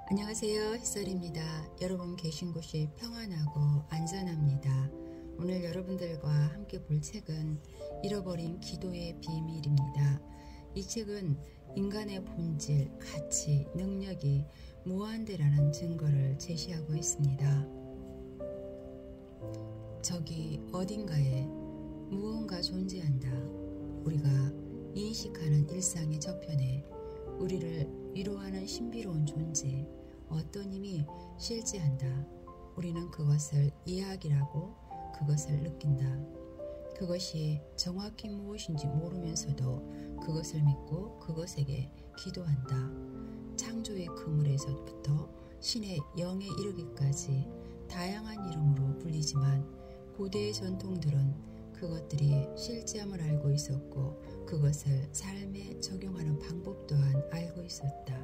안녕하세요. 햇살입니다. 여러분 계신 곳이 평안하고 안전합니다. 오늘 여러분들과 함께 볼 책은 잃어버린 기도의 비밀입니다. 이 책은 인간의 본질, 가치, 능력이 무한대라는 증거를 제시하고 있습니다. 저기 어딘가에 무언가 존재한다. 우리가 인식하는 일상의 저편에 우리를 위로하는 신비로운 존재, 어떤 힘이 실제한다. 우리는 그것을 이야기하고 그것을 느낀다. 그것이 정확히 무엇인지 모르면서도 그것을 믿고 그것에게 기도한다. 창조의 그물에서부터 신의 영에 이르기까지 다양한 이름으로 불리지만 고대의 전통들은 그것들이 실제함을 알고 있었고 그것을 삶에 적용하는 방법 또한 알고 있었다.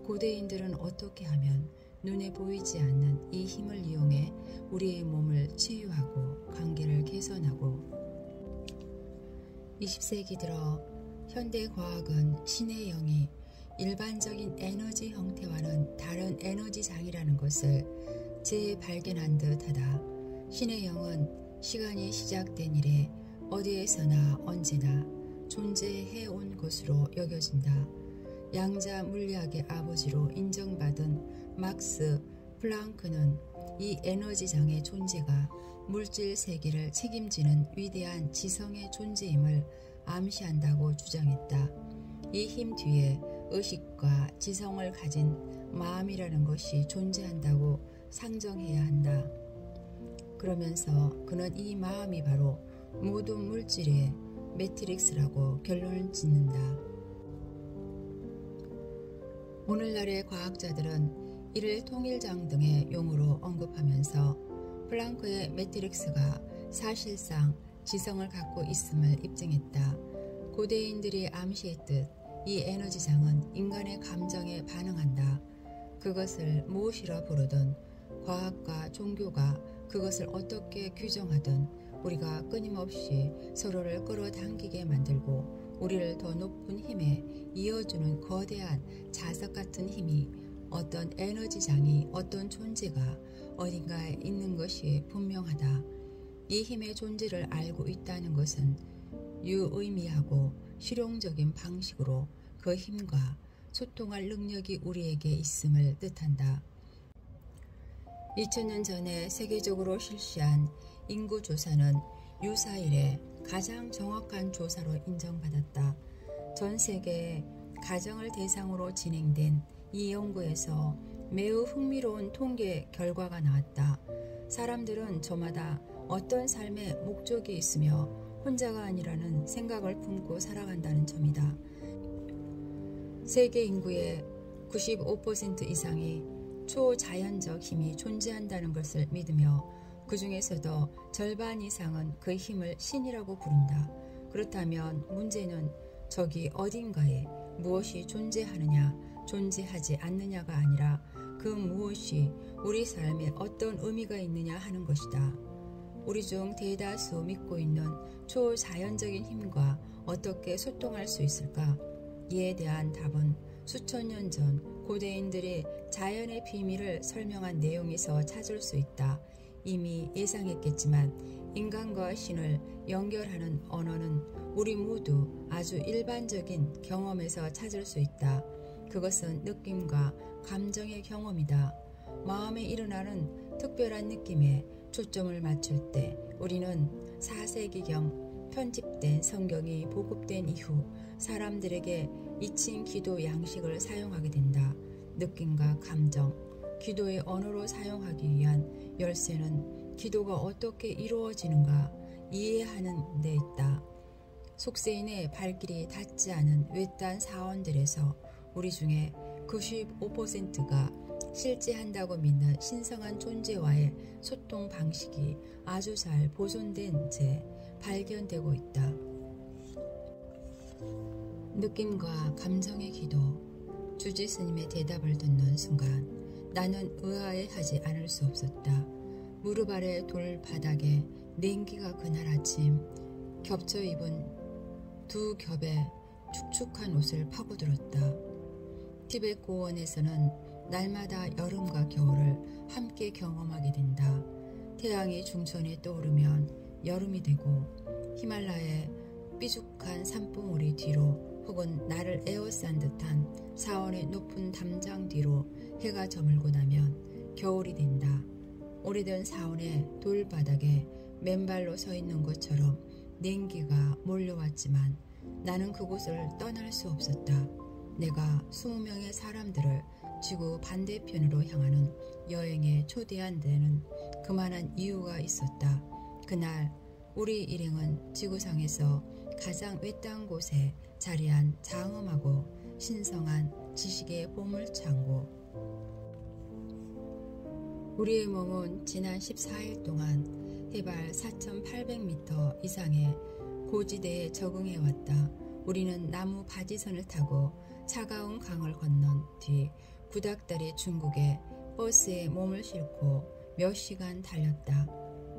고대인들은 어떻게 하면 눈에 보이지 않는 이 힘을 이용해 우리의 몸을 치유하고 관계를 개선하고 20세기 들어 현대과학은 신의 영이 일반적인 에너지 형태와는 다른 에너지장이라는 것을 재발견한 듯하다. 신의 영은 시간이 시작된 이래 어디에서나 언제나 존재해온 것으로 여겨진다. 양자 물리학의 아버지로 인정받은 막스 플랑크는 이 에너지장의 존재가 물질 세계를 책임지는 위대한 지성의 존재임을 암시한다고 주장했다. 이 힘 뒤에 의식과 지성을 가진 마음이라는 것이 존재한다고 상정해야 한다. 그러면서 그는 이 마음이 바로 모든 물질의 매트릭스라고 결론을 짓는다. 오늘날의 과학자들은 이를 통일장 등의 용어로 언급하면서 플랑크의 매트릭스가 사실상 지성을 갖고 있음을 입증했다. 고대인들이 암시했듯 이 에너지장은 인간의 감정에 반응한다. 그것을 무엇이라 부르든 과학과 종교가 그것을 어떻게 규정하든 우리가 끊임없이 서로를 끌어당기게 만들고 우리를 더 높은 힘에 이어주는 거대한 자석 같은 힘이 어떤 에너지장이 어떤 존재가 어딘가에 있는 것이 분명하다. 이 힘의 존재를 알고 있다는 것은 유의미하고 실용적인 방식으로 그 힘과 소통할 능력이 우리에게 있음을 뜻한다. 2000년 전에 세계적으로 실시한 인구조사는 유사 이래 가장 정확한 조사로 인정받았다. 전 세계 가정을 대상으로 진행된 이 연구에서 매우 흥미로운 통계 결과가 나왔다. 사람들은 저마다 어떤 삶의 목적이 있으며 혼자가 아니라는 생각을 품고 살아간다는 점이다. 세계 인구의 95% 이상이 초자연적 힘이 존재한다는 것을 믿으며 그 중에서도 절반 이상은 그 힘을 신이라고 부른다. 그렇다면 문제는 저기 어딘가에 무엇이 존재하느냐 존재하지 않느냐가 아니라 그 무엇이 우리 삶에 어떤 의미가 있느냐 하는 것이다. 우리 중 대다수 믿고 있는 초자연적인 힘과 어떻게 소통할 수 있을까? 이에 대한 답은 수천 년 전 고대인들이 자연의 비밀을 설명한 내용에서 찾을 수 있다. 이미 예상했겠지만 인간과 신을 연결하는 언어는 우리 모두 아주 일반적인 경험에서 찾을 수 있다. 그것은 느낌과 감정의 경험이다. 마음에 일어나는 특별한 느낌에 초점을 맞출 때 우리는 4세기경 편집된 성경이 보급된 이후 사람들에게 잊힌 기도 양식을 사용하게 된다. 느낌과 감정, 기도의 언어로 사용하기 위한 열쇠는 기도가 어떻게 이루어지는가 이해하는 데 있다. 속세인의 발길이 닿지 않은 외딴 사원들에서 우리 중에 95%가 실제한다고 믿는 신성한 존재와의 소통 방식이 아주 잘 보존된 채 발견되고 있다. 느낌과 감정의 기도. 주지 스님의 대답을 듣는 순간 나는 의아해하지 않을 수 없었다. 무릎 아래 돌바닥에 냉기가 그날 아침 겹쳐 입은 두 겹의 축축한 옷을 파고들었다. 티벳 고원에서는 날마다 여름과 겨울을 함께 경험하게 된다. 태양이 중천에 떠오르면 여름이 되고 히말라야의 삐죽한 산봉우리 뒤로 혹은 나를 에워싼 듯한 사원의 높은 담장 뒤로 해가 저물고 나면 겨울이 된다. 오래된 사원의 돌바닥에 맨발로 서 있는 것처럼 냉기가 몰려왔지만 나는 그곳을 떠날 수 없었다. 내가 20명의 사람들을 지구 반대편으로 향하는 여행에 초대한 데는 그만한 이유가 있었다. 그날 우리 일행은 지구상에서 가장 외딴 곳에 자리한 장엄하고 신성한 지식의 보물창고. 우리의 몸은 지난 14일 동안 해발 4,800m 이상의 고지대에 적응해왔다. 우리는 나무 바지선을 타고 차가운 강을 건넌 뒤 구닥다리 중국에 버스에 몸을 싣고 몇 시간 달렸다.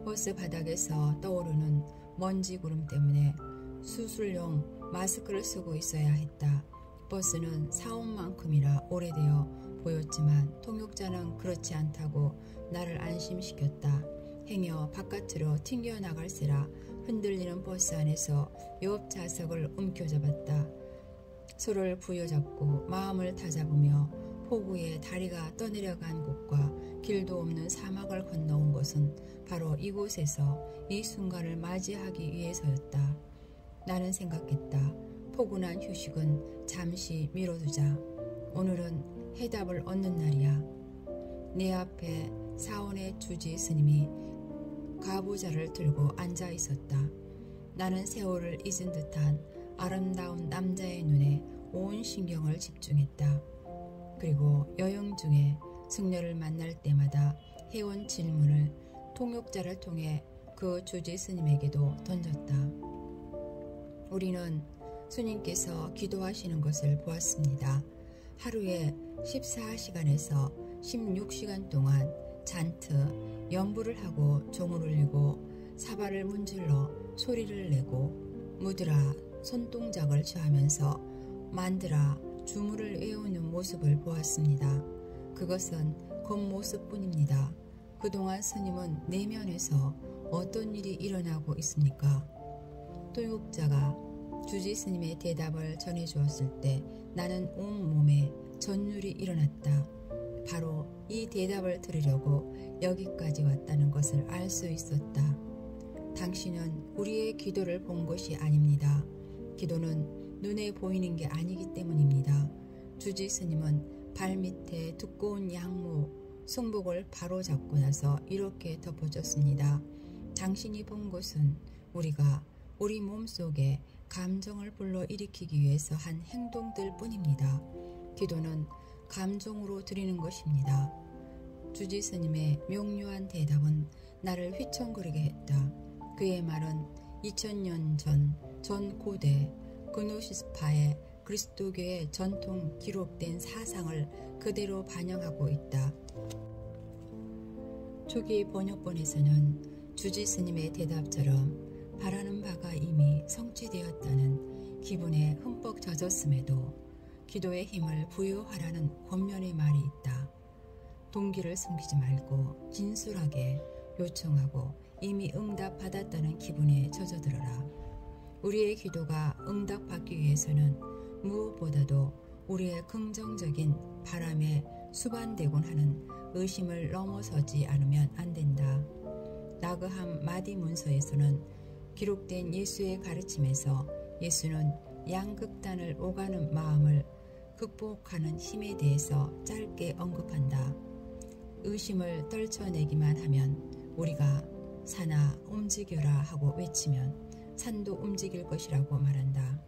버스 바닥에서 떠오르는 먼지 구름 때문에 수술용 마스크를 쓰고 있어야 했다. 버스는 사원만큼이나 오래되어 보였지만 통역자는 그렇지 않다고 나를 안심시켰다. 행여 바깥으로 튕겨나갈세라 흔들리는 버스 안에서 옆 좌석을 움켜잡았다. 손을 부여잡고 마음을 다잡으며 폭우에 다리가 떠내려간 곳과 길도 없는 사막을 건너온 것은 바로 이곳에서 이 순간을 맞이하기 위해서였다. 나는 생각했다. 포근한 휴식은 잠시 미뤄두자. 오늘은 해답을 얻는 날이야. 내 앞에 사원의 주지 스님이 가부좌를 들고 앉아 있었다. 나는 세월을 잊은 듯한 아름다운 남자의 눈에 온 신경을 집중했다. 그리고 여행 중에 승려를 만날 때마다 해온 질문을 통역자를 통해 그 주지 스님에게도 던졌다. 우리는 스님께서 기도하시는 것을 보았습니다. 하루에 14시간에서 16시간 동안 잔뜩 연부를 하고 종을 울리고 사발을 문질러 소리를 내고 무드라 손동작을 취하면서 만드라 주문을 외우는 모습을 보았습니다. 그것은 겉모습뿐입니다. 그동안 스님은 내면에서 어떤 일이 일어나고 있습니까? 통역자가 주지 스님의 대답을 전해주었을 때 나는 온몸에 전율이 일어났다. 바로 이 대답을 들으려고 여기까지 왔다는 것을 알 수 있었다. 당신은 우리의 기도를 본 것이 아닙니다. 기도는 눈에 보이는 게 아니기 때문입니다. 주지 스님은 발밑에 두꺼운 양모 승복을 바로 잡고 나서 이렇게 덧붙였습니다. 당신이 본 것은 우리가 우리 몸속에 감정을 불러일으키기 위해서 한 행동들 뿐입니다. 기도는 감정으로 드리는 것입니다. 주지 스님의 명료한 대답은 나를 휘청거리게 했다. 그의 말은 2000년 전 고대 그노시스파의 그리스도교의 전통 기록된 사상을 그대로 반영하고 있다. 초기 번역본에서는 주지 스님의 대답처럼 바라는 바가 이미 성취되었다는 기분에 흠뻑 젖었음에도 기도의 힘을 부여하라는 권면의 말이 있다. 동기를 숨기지 말고 진솔하게 요청하고 이미 응답받았다는 기분에 젖어들어라. 우리의 기도가 응답받기 위해서는 무엇보다도 우리의 긍정적인 바람에 수반되곤 하는 의심을 넘어서지 않으면 안 된다. 나그함 마디 문서에서는 기록된 예수의 가르침에서 예수는 양극단을 오가는 마음을 극복하는 힘에 대해서 짧게 언급한다. 의심을 떨쳐내기만 하면 우리가 산아 움직여라 하고 외치면 산도 움직일 것이라고 말한다.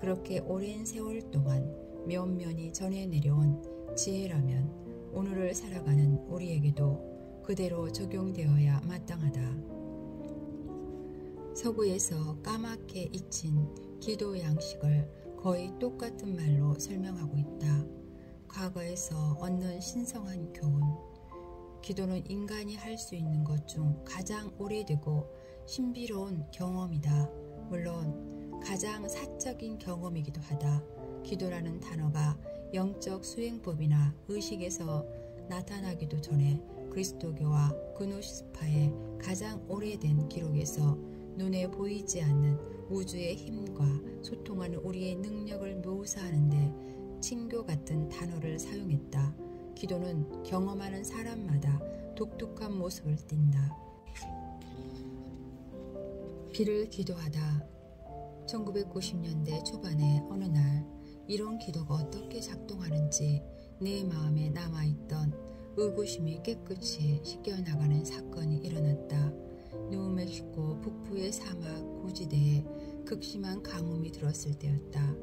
그렇게 오랜 세월 동안 면면이 전해 내려온 지혜라면 오늘을 살아가는 우리에게도 그대로 적용되어야 마땅하다. 서구에서 까맣게 잊힌 기도 양식을 거의 똑같은 말로 설명하고 있다. 과거에서 얻는 신성한 교훈. 기도는 인간이 할 수 있는 것 중 가장 오래되고 신비로운 경험이다. 물론 가장 사적인 경험이기도 하다. 기도라는 단어가 영적 수행법이나 의식에서 나타나기도 전에 그리스도교와 그노시스파의 가장 오래된 기록에서 눈에 보이지 않는 우주의 힘과 소통하는 우리의 능력을 묘사하는데 친교 같은 단어를 사용했다. 기도는 경험하는 사람마다 독특한 모습을 띈다. 비를 기도하다. 1990년대 초반의 어느 날 이런 기도가 어떻게 작동하는지 내 마음에 남아있던 의구심이 깨끗이 씻겨나가는 사건이 일어났다. 뉴멕시코 북부의 사막 고지대에 극심한 가뭄이 들었을 때였다.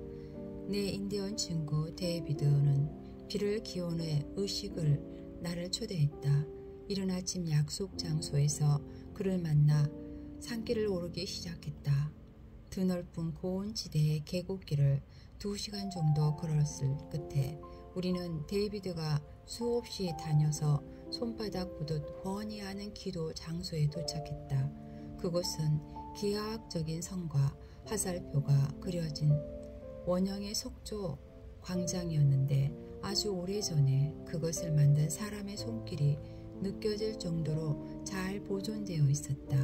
내 인디언 친구 데이비드는 비를 기원해 의식을 나를 초대했다. 이른 아침 약속 장소에서 그를 만나 산길을 오르기 시작했다. 드넓은 고온 지대의 계곡길을 2시간 정도 걸었을 끝에 우리는 데이비드가 수없이 다녀서 손바닥 보듯 훤히 아는 기도 장소에 도착했다. 그곳은 기하학적인 성과 화살표가 그려진 원형의 석조 광장이었는데 아주 오래전에 그것을 만든 사람의 손길이 느껴질 정도로 잘 보존되어 있었다.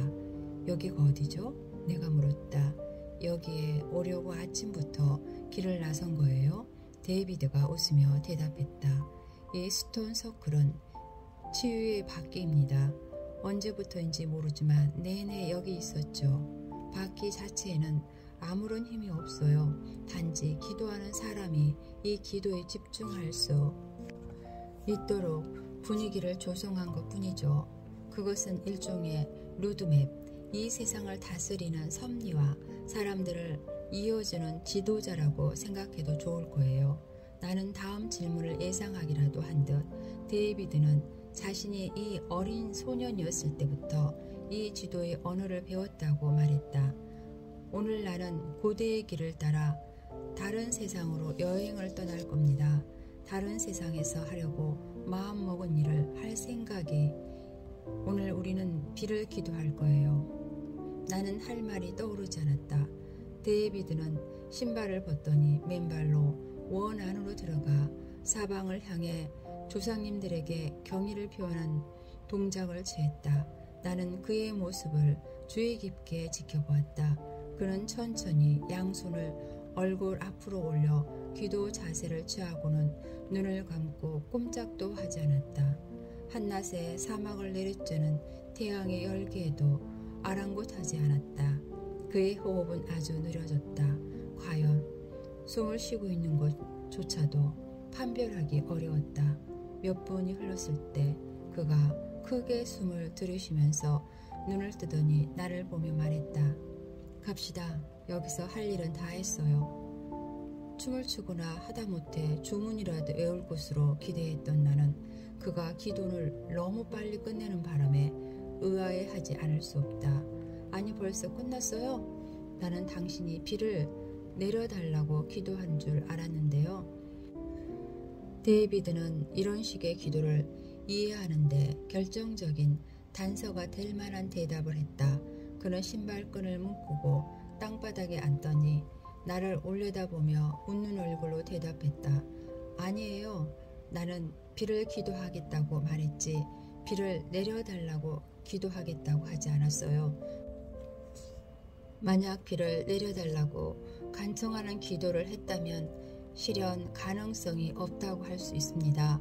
여기가 어디죠? 내가 물었다. 여기에 오려고 아침부터 길을 나선 거예요? 데이비드가 웃으며 대답했다. 이 스톤 서클은 치유의 바퀴입니다. 언제부터인지 모르지만 내내 여기 있었죠. 바퀴 자체에는 아무런 힘이 없어요. 단지 기도하는 사람이 이 기도에 집중할 수 있도록 분위기를 조성한 것뿐이죠. 그것은 일종의 로드맵, 이 세상을 다스리는 섭리와 사람들을 이어주는 지도자라고 생각해도 좋을 거예요. 나는 다음 질문을 예상하기라도 한 듯 데이비드는 자신이 이 어린 소년이었을 때부터 이 지도의 언어를 배웠다고 말했다. 오늘 나는 고대의 길을 따라 다른 세상으로 여행을 떠날 겁니다. 다른 세상에서 하려고 마음먹은 일을 할 생각이 오늘 우리는 비를 기도할 거예요. 나는 할 말이 떠오르지 않았다. 데이비드는 신발을 벗더니 맨발로 원 안으로 들어가 사방을 향해 조상님들에게 경의를 표하는 동작을 취했다. 나는 그의 모습을 주의 깊게 지켜보았다. 그는 천천히 양손을 얼굴 앞으로 올려 기도 자세를 취하고는 눈을 감고 꼼짝도 하지 않았다. 한낮에 사막을 내리쬐는 태양의 열기에도 아랑곳하지 않았다. 그의 호흡은 아주 느려졌다. 과연 숨을 쉬고 있는 것조차도 판별하기 어려웠다. 몇 분이 흘렀을 때 그가 크게 숨을 들이쉬면서 눈을 뜨더니 나를 보며 말했다. 갑시다. 여기서 할 일은 다 했어요. 춤을 추거나 하다못해 주문이라도 외울 곳으로 기대했던 나는 그가 기도를 너무 빨리 끝내는 바람에 의아해하지 않을 수 없다. 아니 벌써 끝났어요? 나는 당신이 비를 내려달라고 기도한 줄 알았는데요. 데이비드는 이런 식의 기도를 이해하는데 결정적인 단서가 될 만한 대답을 했다. 그는 신발끈을 묶고 땅바닥에 앉더니 나를 올려다보며 웃는 얼굴로 대답했다. 아니에요. 나는 비를 기도하겠다고 말했지 비를 내려달라고 기도하겠다고 하지 않았어요. 만약 비를 내려달라고 간청하는 기도를 했다면 실현 가능성이 없다고 할 수 있습니다.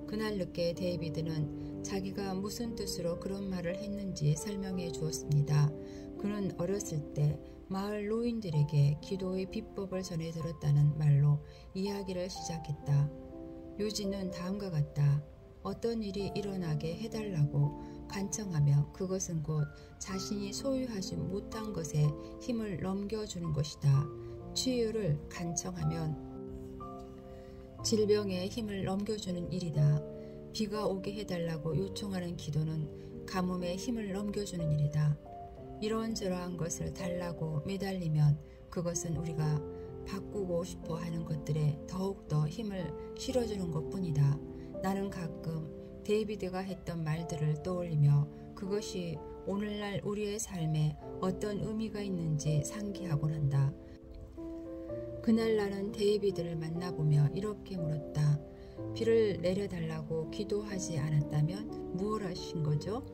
그날 늦게 데이비드는 자기가 무슨 뜻으로 그런 말을 했는지 설명해 주었습니다. 그는 어렸을 때 마을 노인들에게 기도의 비법을 전해 들었다는 말로 이야기를 시작했다. 요지는 다음과 같다. 어떤 일이 일어나게 해달라고 간청하면 그것은 곧 자신이 소유하지 못한 것에 힘을 넘겨주는 것이다. 치유를 간청하면 질병에 힘을 넘겨주는 일이다. 비가 오게 해달라고 요청하는 기도는 가뭄에 힘을 넘겨주는 일이다. 이런저러한 것을 달라고 매달리면 그것은 우리가 바꾸고 싶어 하는 것들에 더욱더 힘을 실어주는 것뿐이다. 나는 가끔 데이비드가 했던 말들을 떠올리며 그것이 오늘날 우리의 삶에 어떤 의미가 있는지 상기하곤 한다. 그날 나는 데이비드를 만나보며 이렇게 물었다. 비를 내려달라고 기도하지 않았다면 무엇 하신 거죠?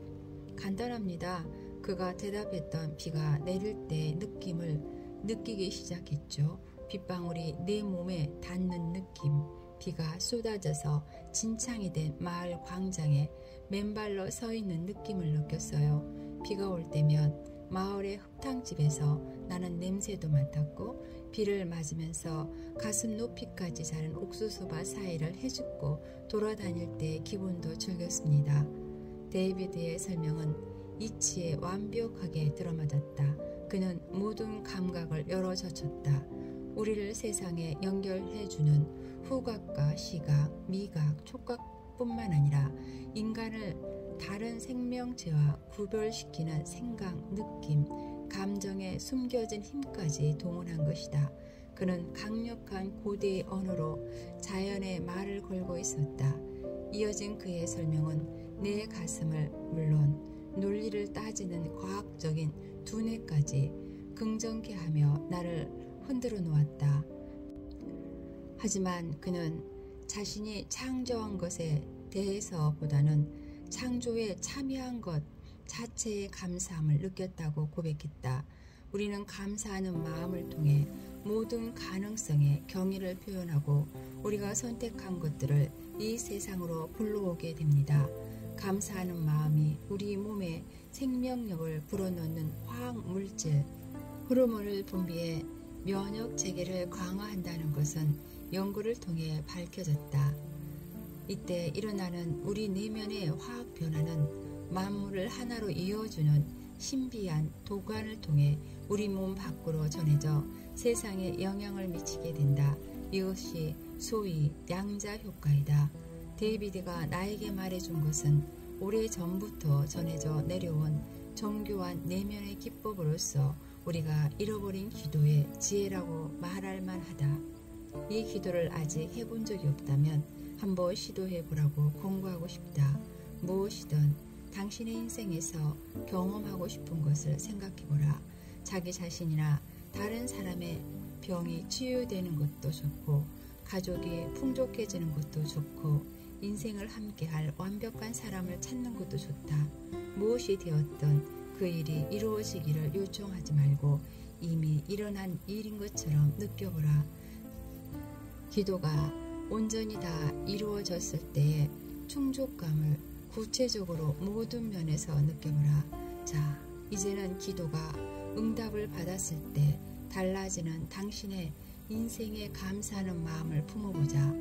간단합니다. 그가 대답했던 비가 내릴 때의 느낌을 느끼기 시작했죠. 빗방울이 내 몸에 닿는 느낌. 비가 쏟아져서 진창이 된 마을 광장에 맨발로 서 있는 느낌을 느꼈어요. 비가 올 때면 마을의 흙탕집에서 나는 냄새도 맡았고 비를 맞으면서 가슴 높이까지 자른 옥수수밭 사이를 헤집고 돌아다닐 때 기분도 즐겼습니다. 데이비드의 설명은 이치에 완벽하게 들어맞았다. 그는 모든 감각을 열어젖혔다. 우리를 세상에 연결해주는 후각과 시각, 미각, 촉각뿐만 아니라 인간을 다른 생명체와 구별시키는 생각, 느낌, 감정에 숨겨진 힘까지 동원한 것이다. 그는 강력한 고대의 언어로 자연의 말을 걸고 있었다. 이어진 그의 설명은 내 가슴을 물론 논리를 따지는 과학적인 두뇌까지 긍정케 하며 나를 흔들어 놓았다. 하지만 그는 자신이 창조한 것에 대해서보다는 창조에 참여한 것 자체의 감사함을 느꼈다고 고백했다. 우리는 감사하는 마음을 통해 모든 가능성에 경의를 표현하고 우리가 선택한 것들을 이 세상으로 불러오게 됩니다. 감사하는 마음이 우리 몸에 생명력을 불어넣는 화학물질 호르몬을 분비해 면역 체계를 강화한다는 것은 연구를 통해 밝혀졌다. 이때 일어나는 우리 내면의 화학 변화는 만물을 하나로 이어주는 신비한 도관을 통해 우리 몸 밖으로 전해져 세상에 영향을 미치게 된다. 이것이 소위 양자 효과이다. 데이비드가 나에게 말해준 것은 오래전부터 전해져 내려온 정교한 내면의 기법으로서 우리가 잃어버린 기도의 지혜라고 말할 만하다. 이 기도를 아직 해본 적이 없다면 한번 시도해보라고 권고하고 싶다. 무엇이든 당신의 인생에서 경험하고 싶은 것을 생각해보라. 자기 자신이나 다른 사람의 병이 치유되는 것도 좋고 가족이 풍족해지는 것도 좋고 인생을 함께할 완벽한 사람을 찾는 것도 좋다. 무엇이 되었든 그 일이 이루어지기를 요청하지 말고 이미 일어난 일인 것처럼 느껴보라. 기도가 온전히 다 이루어졌을 때의 충족감을 구체적으로 모든 면에서 느껴보라. 자, 이제는 기도가 응답을 받았을 때 달라지는 당신의 인생에 감사하는 마음을 품어보자.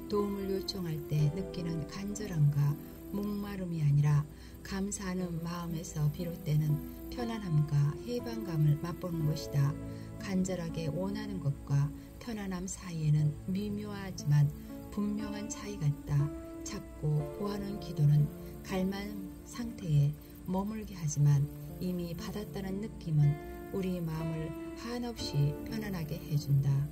도움을 요청할 때 느끼는 간절함과 목마름이 아니라 감사하는 마음에서 비롯되는 편안함과 해방감을 맛보는 것이다. 간절하게 원하는 것과 편안함 사이에는 미묘하지만 분명한 차이가 있다. 찾고 구하는 기도는 갈망 상태에 머물게 하지만 이미 받았다는 느낌은 우리 마음을 한없이 편안하게 해준다.